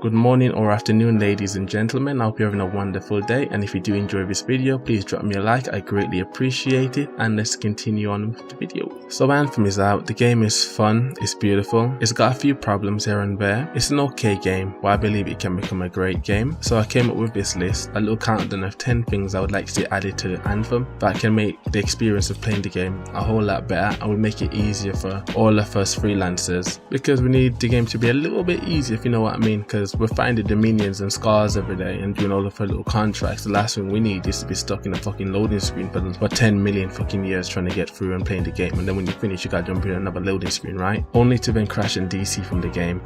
Good morning or afternoon, ladies and gentlemen. I hope you're having a wonderful day, and if you do enjoy this video, please drop me a like. I greatly appreciate it, and let's continue on with the video. So Anthem is out. The game is fun, it's beautiful, it's got a few problems here and there. It's an okay game, but I believe it can become a great game. So I came up with this list, a little countdown of 10 things I would like to see added to Anthem that can make the experience of playing the game a whole lot better and will make it easier for all of us freelancers, because we need the game to be a little bit easier, if you know what I mean, because we're finding the minions and scars every day and doing all of our little contracts. The last thing we need is to be stuck in a fucking loading screen for 10 million fucking years trying to get through and playing the game, and then when you finish you gotta jump in another loading screen, right? Only to then crash and DC from the game.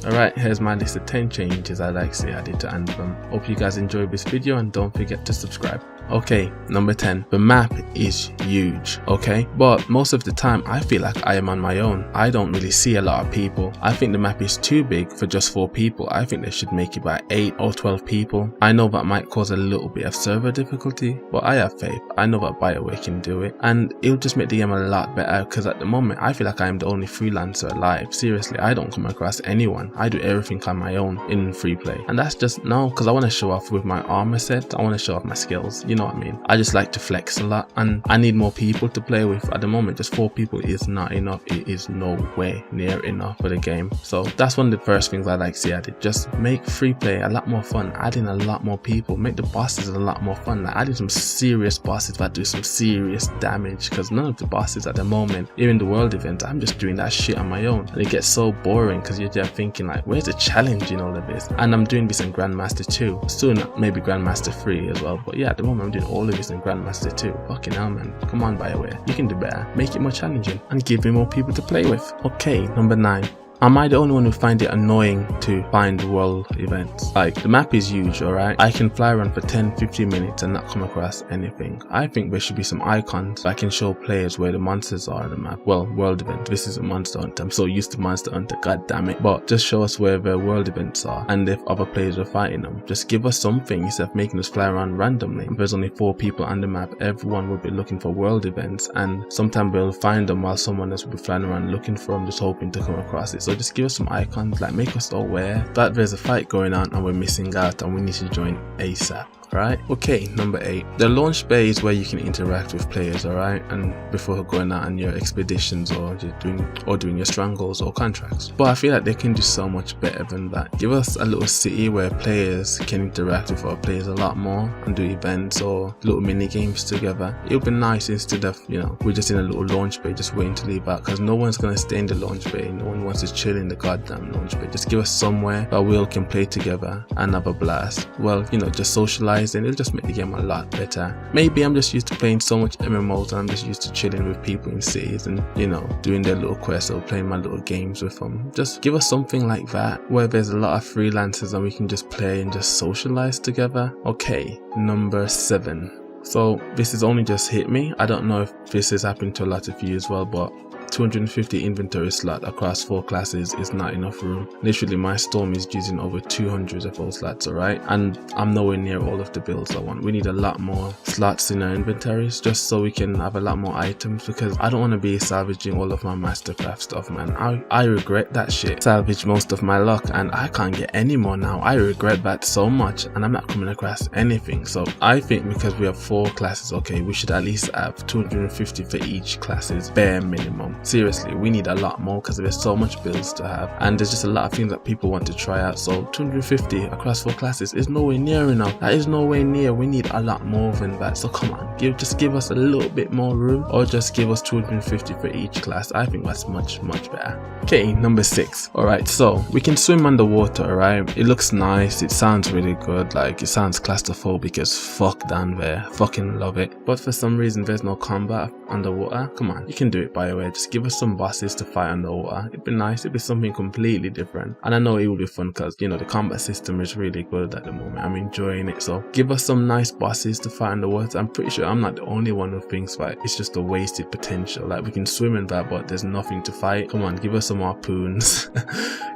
Alright, here's my list of 10 changes I'd like to see added to Anthem. Hope you guys enjoyed this video and don't forget to subscribe. Okay, number 10. The map is huge, okay? But most of the time I feel like I am on my own. I don't really see a lot of people. I think the map is too big for just 4 people. I think they should make it by 8 or 12 people. I know that might cause a little bit of server difficulty, but I have faith. I know that BioWare can do it, and it'll just make the game a lot better, because at the moment I feel like I am the only freelancer alive. Seriously, I don't come across anyone. I do everything on my own in free play, and that's just no, because I want to show off with my armor set. I want to show off my skills, you know what I mean? I just like to flex a lot, and I need more people to play with. At the moment just 4 people is not enough. It is nowhere near enough for the game. So that's one of the first things I like to see added. Just make free play a lot more fun, add in a lot more people, make the bosses a lot more fun, like adding some serious bosses that do some serious damage, because none of the bosses at the moment, even the world events, I'm just doing that shit on my own, and it gets so boring because you're just thinking like, where's the challenge in all of this? And I'm doing this in Grandmaster 2, soon maybe Grandmaster 3 as well, but yeah, at the moment I'm doing all of this in Grandmaster 2. Fucking hell, man, come on BioWare, you can do better, make it more challenging and give me more people to play with. Okay, number 9. Am I the only one who find it annoying to find world events? Like, the map is huge, alright? I can fly around for 10-15 minutes and not come across anything. I think there should be some icons that can show players where the monsters are on the map. Well, world event. This is a Monster Hunter. I'm so used to Monster Hunter, god damn it. But just show us where the world events are and if other players are fighting them. Just give us something instead of making us fly around randomly. If there's only 4 people on the map, everyone will be looking for world events, and sometimes we'll find them while someone else will be flying around looking for them, just hoping to come across it. So just give us some icons, like make us aware that there's a fight going on and we're missing out and we need to join ASAP. Right? Okay, number 8. The launch bay is where you can interact with players, alright? And before going out on your expeditions or doing your strangles or contracts. But I feel like they can do so much better than that. Give us a little city where players can interact with our players a lot more and do events or little mini games together. It would be nice instead of, you know, we're just in a little launch bay just waiting to leave out, because no one's gonna stay in the launch bay. No one wants to chill in the goddamn launch bay. Just give us somewhere that we all can play together and have a blast. Well, you know, just socialize, and it'll just make the game a lot better. Maybe I'm just used to playing so much MMOs and I'm just used to chilling with people in cities and, you know, doing their little quests or playing my little games with them. Just give us something like that where there's a lot of freelancers and we can just play and just socialize together. Okay, number 7. So this has only just hit me. I don't know if this has happened to a lot of you as well, but 250 inventory slot across 4 classes is not enough room. Literally my Storm is using over 200 of those slots, alright? And I'm nowhere near all of the builds I want. We need a lot more slots in our inventories just so we can have a lot more items, because I don't want to be salvaging all of my mastercraft stuff, man. I regret that shit. Salvage most of my luck and I can't get any more now. I regret that so much and I'm not coming across anything. So I think because we have 4 classes, okay, we should at least have 250 for each classes, bare minimum. Seriously, we need a lot more because there's so much builds to have and there's just a lot of things that people want to try out. So 250 across 4 classes is nowhere near enough. That is nowhere near. We need a lot more than that. So come on, just give us a little bit more room, or just give us 250 for each class. I think that's much better. Okay, number 6. Alright, so we can swim underwater, alright? It looks nice, it sounds really good, like it sounds claustrophobic as fuck down there. Fucking love it. But for some reason there's no combat underwater. Come on, you can do it BioWare. Just give us some bosses to fight underwater. It'd be nice, it'd be something completely different. And I know it will be fun because, you know, the combat system is really good at the moment. I'm enjoying it. So give us some nice bosses to fight underwater. I'm pretty sure I'm not the only one who thinks that it's just a wasted potential. Like, we can swim in that, but there's nothing to fight. Come on, give us some harpoons.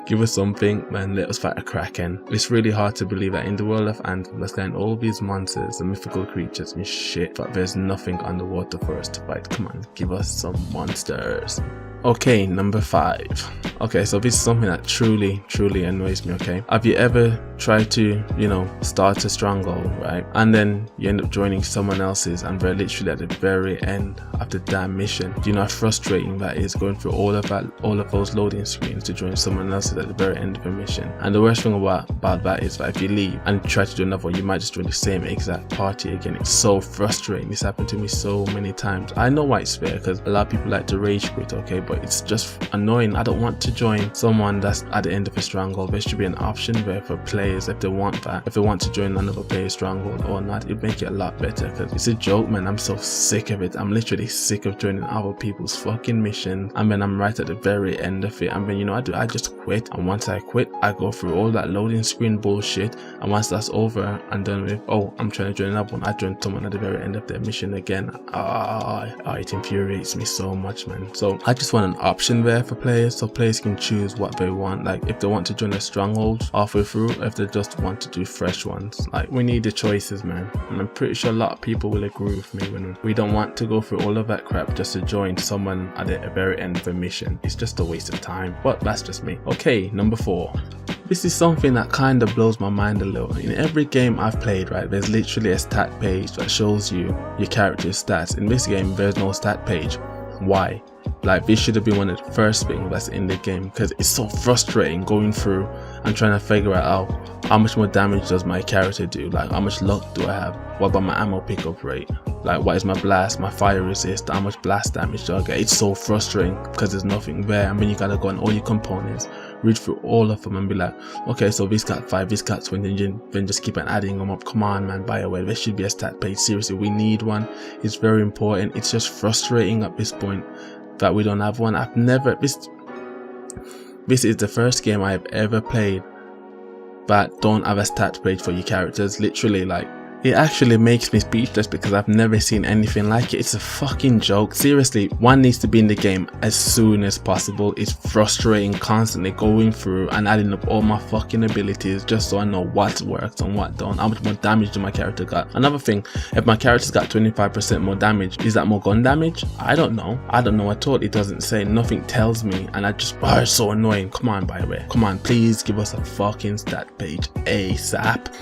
Give us something, man. Let us fight a Kraken. It's really hard to believe that in the world of Anthem, let's get all these monsters and mythical creatures and shit, but there's nothing underwater for us to fight. Come on, give us some monsters. Okay, number 5. Okay, so this is something that truly annoys me. Okay, have you ever tried to, you know, start a stronghold, right, and then you end up joining someone else's, and they're literally at the very end of the damn mission? Do you know how frustrating that is, going through all of those loading screens to join someone else's at the very end of a mission? And the worst thing about that is that if you leave and try to do another one, you might just join the same exact party again. It's so frustrating. This happened to me so many times. I know why it's fair, because a lot of people like to rage quit, okay, but it's just annoying. I don't want to join someone that's at the end of a stronghold. There should be an option there for players if they want that, if they want to join another player's stronghold or not. It'd make it a lot better, because it's a joke, man. I'm so sick of it. I'm literally sick of joining other people's fucking missions, and then I'm right at the very end of it, and then, you know, I just quit. And once I quit, I go through all that loading screen bullshit, and once that's over and done with, oh, I'm trying to join another one, I join someone at the very end of their mission again. It infuriates me so much, man. So I just want an option there for players, so players can choose what they want. Like, if they want to join a stronghold halfway through, if they just want to do fresh ones. Like, we need the choices, man. And I'm pretty sure a lot of people will agree with me when we don't want to go through all of that crap just to join someone at the very end of a mission. It's just a waste of time, but that's just me. Okay, number 4. This is something that kind of blows my mind a little. In every game I've played, right, there's literally a stat page that shows you your character's stats. In this game, there's no stat page. Why? Like, this should have been one of the first things that's in the game, because it's so frustrating going through and trying to figure out how much more damage does my character do, like how much luck do I have, what about my ammo pickup rate, like what is my blast, my fire resist, how much blast damage do I get. It's so frustrating because there's nothing there, and then you gotta go on all your components, read through all of them and be like, okay, so this got 5, this got 20, then just keep on adding them up. Come on, man, BioWare, there should be a stat page. Seriously, we need one. It's very important. It's just frustrating at this point that we don't have one. This is the first game I have ever played that don't have a stat page for your characters. Literally, like, it actually makes me speechless, because I've never seen anything like it. It's a fucking joke. Seriously, one needs to be in the game as soon as possible. It's frustrating constantly going through and adding up all my fucking abilities just so I know what works and what don't. How much more damage do my character got? Another thing, if my character's got 25% more damage, is that more gun damage? I don't know at all. It doesn't say. Nothing tells me, and I just, it's so annoying. Come on, BioWare, come on, please give us a fucking stat page ASAP.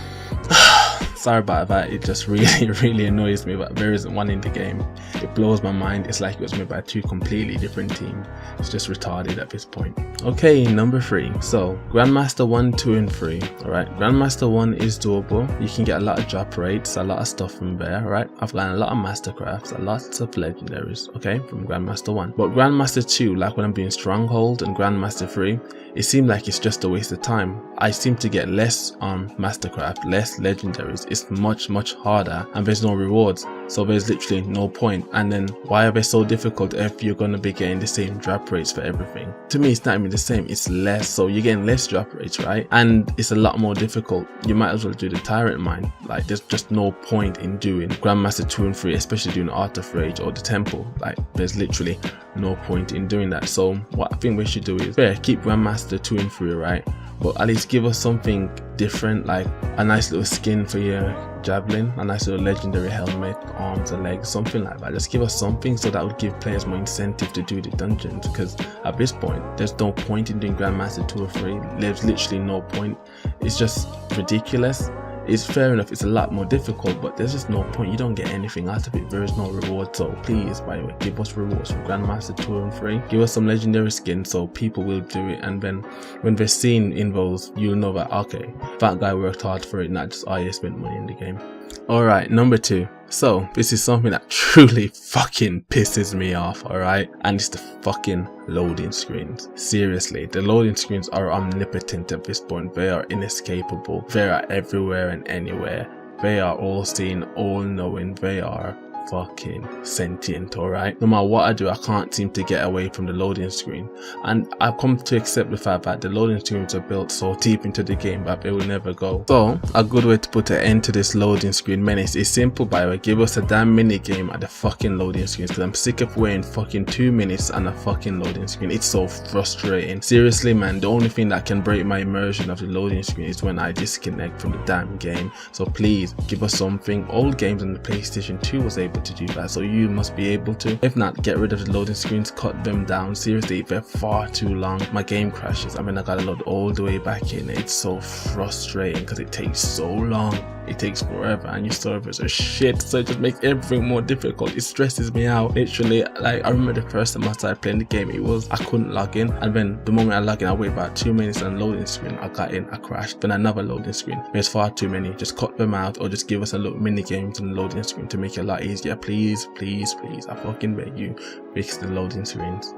Sorry about that, it just really annoys me, but there isn't one in the game. It blows my mind. It's like it was made by 2 completely different teams. It's just retarded at this point. Okay, number 3. So Grandmaster 1, 2 and 3. Alright, Grandmaster 1 is doable. You can get a lot of drop rates, a lot of stuff from there. Alright, I've gotten a lot of mastercrafts, a lot of legendaries, okay, from Grandmaster 1. But Grandmaster 2, like when I'm doing Stronghold, and Grandmaster 3, it seemed like it's just a waste of time. I seem to get less mastercraft, less legendaries. It's much harder, and there's no rewards, so there's literally no point. And then why are they so difficult if you're gonna be getting the same drop rates for everything? To me, it's not even the same, it's less. So you're getting less drop rates, right? And it's a lot more difficult. You might as well do the Tyrant Mine. Like, there's just no point in doing Grandmaster 2 and 3, especially doing Art of Rage or the Temple. Like, there's literally no point in doing that. So what I think we should do is, keep Grandmaster 2 and 3, right? But at least give us something different, like a nice little skin for your javelin, a nice little legendary helmet, arms and legs, something like that. Just give us something, so that would give players more incentive to do the dungeons, because at this point there's no point in doing Grandmaster 2 or 3. There's literally no point. It's just ridiculous. It's fair enough, it's a lot more difficult, but there's just no point. You don't get anything out of it. There is no reward. So please, by the way, give us rewards from Grandmaster 2 and 3. Give us some legendary skins so people will do it, and then when they're seen in those, you'll know that, okay, that guy worked hard for it, not just, oh yeah, spent money in the game. Alright, number 2. So this is something that truly fucking pisses me off, alright? And it's the fucking loading screens. Seriously, the loading screens are omnipotent at this point. They are inescapable. They are everywhere and anywhere. They are all seeing, all knowing. They are fucking sentient, alright? No matter what I do, I can't seem to get away from the loading screen, and I've come to accept the fact that the loading screens are built so deep into the game that they will never go. So a good way to put an end to this loading screen menace is simple, by the way. Give us a damn mini game at the fucking loading screens, because I'm sick of waiting fucking 2 minutes on a fucking loading screen. It's so frustrating. Seriously, man, the only thing that can break my immersion of the loading screen is when I disconnect from the damn game. So please give us something. Old games on the PlayStation 2 was able able to do that, so you must be able to. If not, get rid of the loading screens, cut them down. Seriously, if they're far too long, my game crashes. I mean, I gotta load all the way back in. It's so frustrating because it takes so long. It takes forever and your servers are shit, so it just makes everything more difficult. It stresses me out. Literally, like, I remember the first time I started playing the game, I couldn't log in, and then the moment I log in, I wait about 2 minutes on loading screen. I got in, I crashed, then another loading screen. There's far too many. Just cut them out, or just give us a little mini games on the loading screen to make it a lot easier. Please, please, please, I fucking beg you, fix the loading screens.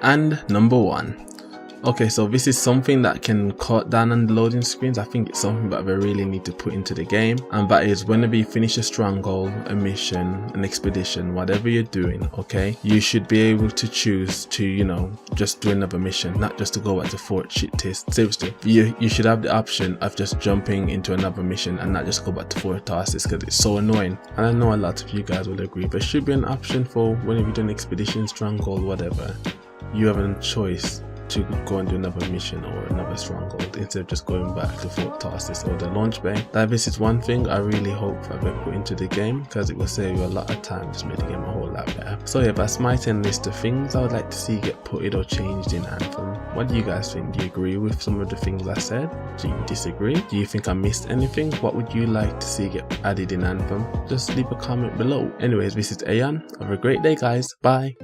And number 1. Okay, so this is something that can cut down on the loading screens. I think it's something that we really need to put into the game, and that is whenever you finish a stronghold, a mission, an expedition, whatever you're doing, okay, you should be able to choose to, you know, just do another mission, not just to go back to Fort Shit-Tist. Seriously, you should have the option of just jumping into another mission and not just go back to Fort Tarsis, because it's so annoying. And I know a lot of you guys will agree, there should be an option for whenever you do an expedition, stronghold, whatever, you have a choice to go and do another mission or another stronghold instead of just going back to Fort Tarsis or the launch bay. That this is one thing I really hope that they put into the game, because it will save you a lot of time, just make the game a whole lot better. So yeah, that's my 10 list of things I would like to see get putted or changed in Anthem. What do you guys think? Do you agree with some of the things I said? Do you disagree? Do you think I missed anything? What would you like to see get added in Anthem? Just leave a comment below. Anyways, this is Aeon. Have a great day, guys. Bye.